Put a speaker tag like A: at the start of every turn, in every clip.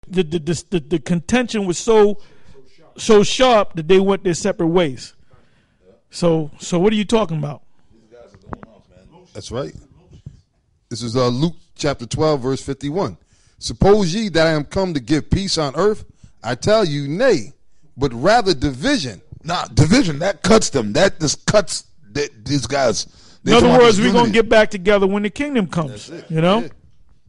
A: the contention was so sharp that they went their separate ways. So what are you talking about?
B: That's right. This is Luke chapter 12, verse 51. Suppose ye that I am come to give peace on earth? I tell you, nay, but rather division.
C: Nah, division, that cuts them. That just cuts these guys.
A: In other words, we're going to get back together when the kingdom comes. You know?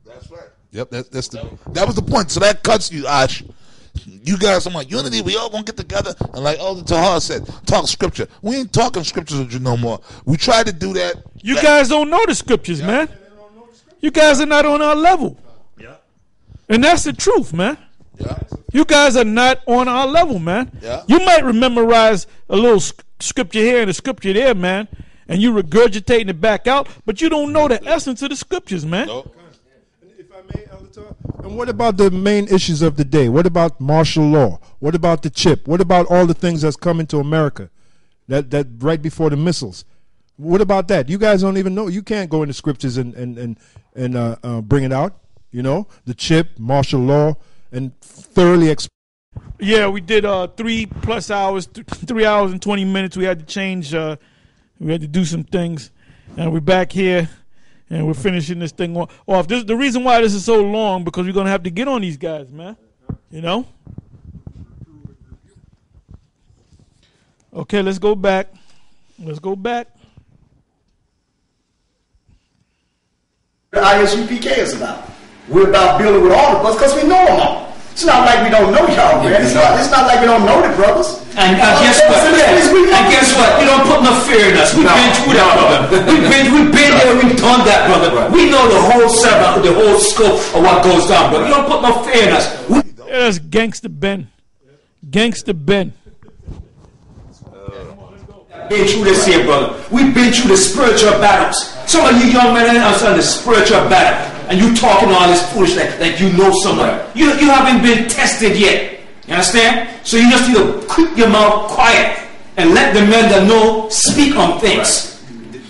C: That's right.
B: Yep, that
C: was the point. So that cuts you, Ash. You guys, I'm like, unity, we all going to get together. And like Elder Tahar said, talk scripture. We ain't talking scriptures with you no more. We tried to do that.
A: You guys don't know the scriptures, man. You guys are not on our level.
C: Yeah.
A: And that's the truth, man.
C: Yeah.
A: You guys are not on our level, man.
C: Yeah.
A: You might memorize a little scripture here and a scripture there, man, and you regurgitating it back out, but you don't know the essence of the scriptures, man.
C: Nope.
D: If I may, Elder, and what about the main issues of the day? What about martial law? What about the chip? What about all the things that's coming to America that right before the missiles? What about that? You guys don't even know. You can't go into scriptures and bring it out. You know, the chip, martial law, and thoroughly
A: Yeah, we did 3+ hours, 3 hours and 20 minutes. We had to change, we had to do some things. And we're back here, and we're finishing this thing off. The reason why this is so long, because we're going to have to get on these guys, man. You know? Okay, let's go back. Let's go back.
E: The ISUPK is about. We're about building with all of us because we know them all. It's not like we don't know y'all, man. It's not like we don't know the brothers.
F: And guess what? And guess what? You don't put no fear in us. We've been through that, brother. We've been there. We've done that, brother. We know the whole setup, the whole scope of what goes down, brother. You don't put no fear in us.
A: That's Gangsta Ben. Gangsta Ben.
F: Been through this here, brother. We've been through the spiritual battles. Some of you young men are on the spiritual battle, and you talking all this foolishness like you know someone. You haven't been tested yet. You understand? So you just need to keep your mouth quiet and let the men that know speak on things.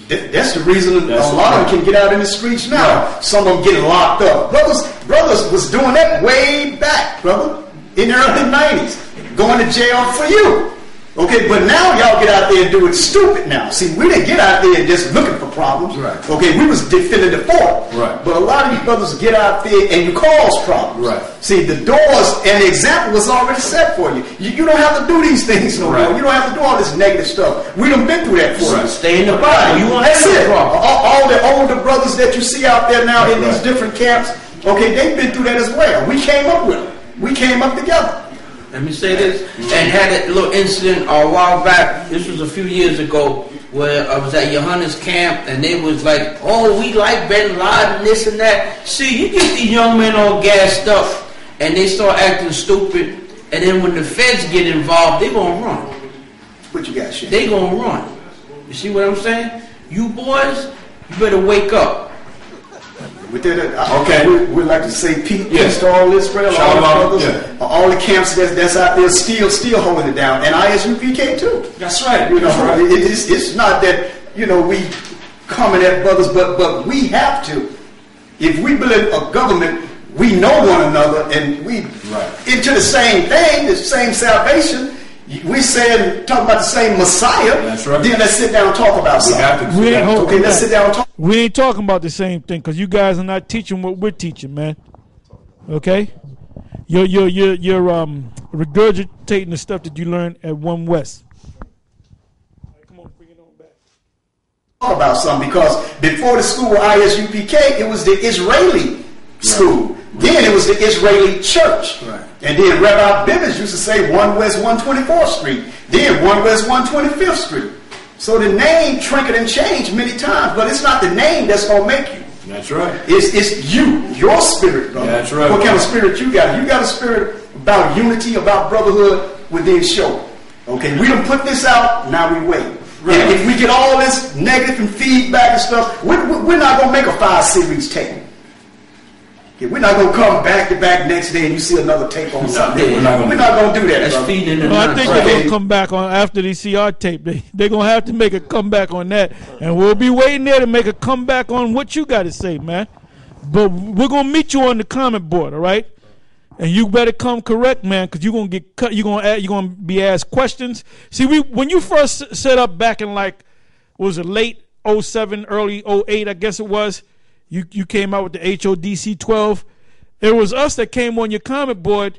E: That's the reason a lot of them can get out in the streets now. Right. Some of them getting locked up. Brothers was doing that way back, brother, in the early 90s, going to jail for you. Okay, but now y'all get out there and do it stupid now. See, we didn't get out there and just looking for problems.
C: Right.
E: Okay, we was defending the fort.
C: Right.
E: But a lot of these brothers get out there and you cause problems.
C: Right.
E: See, the doors and the example was already set for you. You don't have to do these things no more. You don't have to do all this negative stuff. We done been through that for you.
F: Stay in the body. You want
E: That's it. All the older brothers that you see out there now in these different camps, okay, they've been through that as well. We came up with them. We came up together.
G: Let me say this, and had a little incident a while back. This was a few years ago, where I was at Johanna's camp, and they was like, "Oh, we like Bin Laden, this and that." See, you get these young men all gassed up, and they start acting stupid, and then when the feds get involved, they gonna run.
E: What you got, shit?
G: They gonna run. You see what I'm saying? You boys, you better wake up.
E: Okay. We'd like to say peace to all Israel, all the brothers, all the camps that's out there still holding it down, and ISUPK too.
F: That's right.
E: You know, it's not that we coming at brothers, but we have to. If we believe a government, we know one another, and we into the same thing, the same salvation. We said talk about the same Messiah. That's right. Then let's sit down and talk about something. Let's sit down and talk.
A: We ain't talking about the same thing because you guys are not teaching what we're teaching, man. Okay, you're regurgitating the stuff that you learned at One West. Come on, bring it on back.
E: Talk about something because before the school ISUPK, it was the Israeli school. Then it was the Israeli church. Right. And then Rabbi Bibbins used to say 1 West 124th Street. Then 1 West 125th Street. So the name trinket and changed many times, but it's not the name that's going to make you.
C: That's right.
E: It's you, your spirit, brother.
C: That's right.
E: What kind of spirit you got? You got a spirit about unity, about brotherhood within show. Okay, we done put this out, now we wait. Right. And if we get all this negative and feedback and stuff, we're not going to make a 5-series tape. We're not going to come back to back next day and you see another tape on something. We're not going to do that.
G: That's feeding the
A: I think they're going to come back on after they see our tape. They're going to have to make a comeback on that. And we'll be waiting there to make a comeback on what you got to say, man. But we're going to meet you on the comment board, all right? And you better come correct, man, because you're gonna get cut. You're gonna be asked questions. See, when you first set up back in like, was it late 07, early 08, I guess it was. You came out with the HODC 12. It was us that came on your comment board,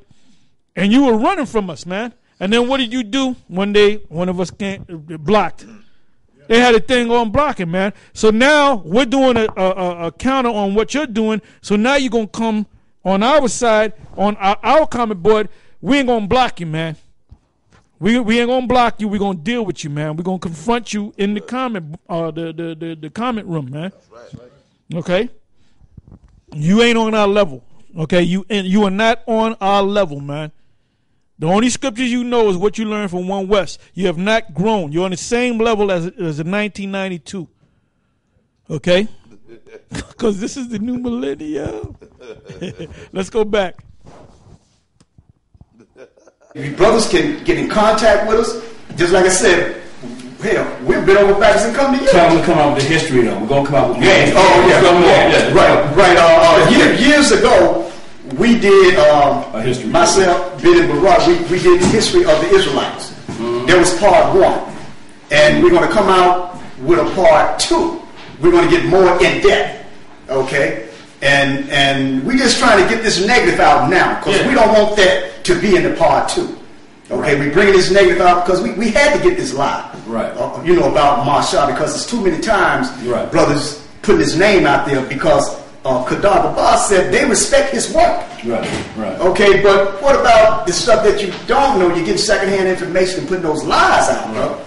A: and you were running from us, man. And then what did you do one day? One of us blocked. They had a thing on blocking, man. So now we're doing a counter on what you're doing. So now you're gonna come on our side, on our comment board. We ain't gonna block you, man. We ain't gonna block you. We're gonna deal with you, man. We're gonna confront you in the comment the comment room, man.
C: That's right.
A: Okay? You ain't on our level. Okay? You are not on our level, man. The only scriptures you know is what you learned from One West. You have not grown. You're on the same level as in 1992. Okay? Because this is the new millennium. Let's go back.
E: If you brothers can get in contact with us, just like I said, hell, we've been over backwards and come to you.
F: Tell them to come out with the history, though. We're going to come out with
E: right. Years ago, we did,
F: a history.
E: myself, Ben and Barak, we did the history of the Israelites. Mm-hmm. There was part 1. And we're going to come out with a part 2. We're going to get more in depth. Okay? And we're just trying to get this negative out now, because we don't want that to be in the part 2. Okay, we're bringing this negative out because we had to get this live.
F: Right.
E: About Masha, because it's too many times brothers putting his name out there because Kadar Baba said they respect his work.
F: Right.
E: Okay, but what about the stuff that you don't know? You're getting secondhand information and putting those lies out, bro.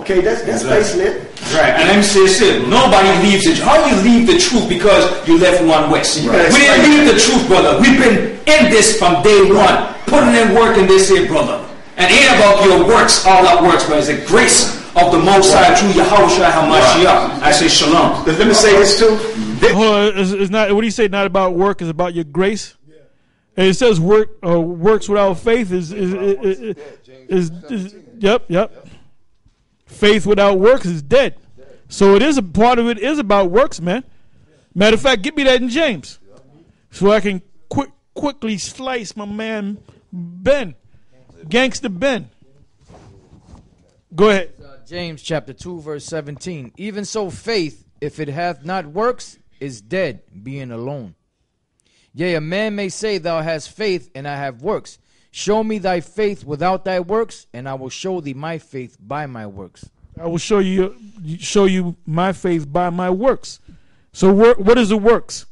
E: Okay, that's basically it.
F: Right, and let me say this here. Nobody leaves it. How do you leave the truth because you left One West? Right. We didn't leave the truth, brother. We've been in this from day one, putting in work in this here, brother. And it ain't about your works, all that works, but it's the grace of the Most High through Yahushua HaMashiach. I say shalom.
E: Let me say this too.
A: It's not. What do you say? Not about work. It's about your grace. And it says works without faith is yep. Faith without works is dead. So it is a part of it is about works, man. Matter of fact, give me that in James, so I can quickly slice my man Ben, Gangster Ben. Go ahead.
H: James chapter 2 verse 17. Even so, faith, if it hath not works, is dead, being alone. Yea, a man may say, Thou hast faith, and I have works. Show me thy faith without thy works, and I will show thee my faith by my works.
A: I will show you my faith by my works. So what is the works?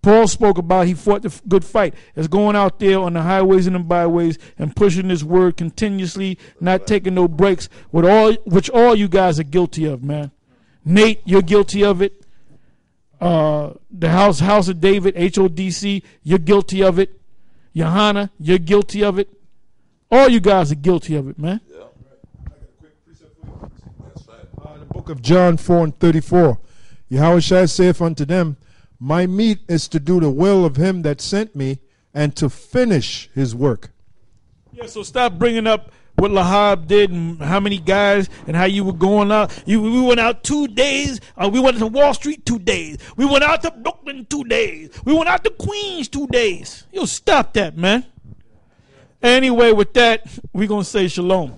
A: Paul spoke about he fought the good fight. It's going out there on the highways and the byways and pushing this word continuously, not taking no breaks, which all you guys are guilty of, man. Nate, you're guilty of it. The house of David, HODC, you're guilty of it. Johanna, you're guilty of it. All you guys are guilty of it, man.
D: Yeah. The book of John 4:34. Yahushua saith unto them, My meat is to do the will of him that sent me, and to finish his work.
A: Yeah, so stop bringing up what Lahab did and how many guys and how you were going out. We went out 2 days. We went to Wall Street 2 days. We went out to Brooklyn 2 days. We went out to Queens 2 days. Yo, stop that, man. Anyway, with that, we're going to say shalom.